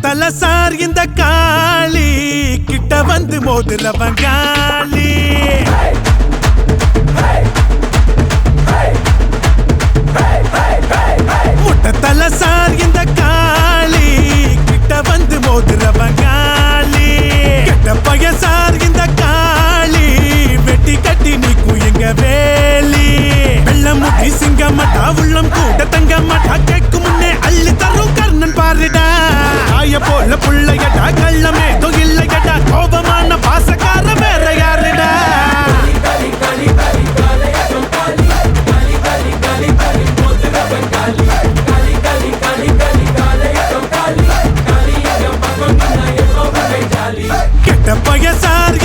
தல சார் இந்த காளி கிட்ட வந்து மோதுறவங்காளி முட்ட தல சார் இந்த காளி கிட்ட வந்து மோதுறவங்காளி கெட்ட பய சார் இந்த காளி வெட்டி கட்டி நீக்கும் எங்க வேலி வெள்ளம் முடி சிங்க மாட்டா உள்ளம் கூட தங்க மாட்டா கேட்கும் முன்னே அள்ளி தரும் கர்ணன் பாருடா ஆய போல புள்ளையடா கள்ளமே தொகில்லையடா கோபமான பாசக்கார வேற யாருடா கெட்ட பய சார்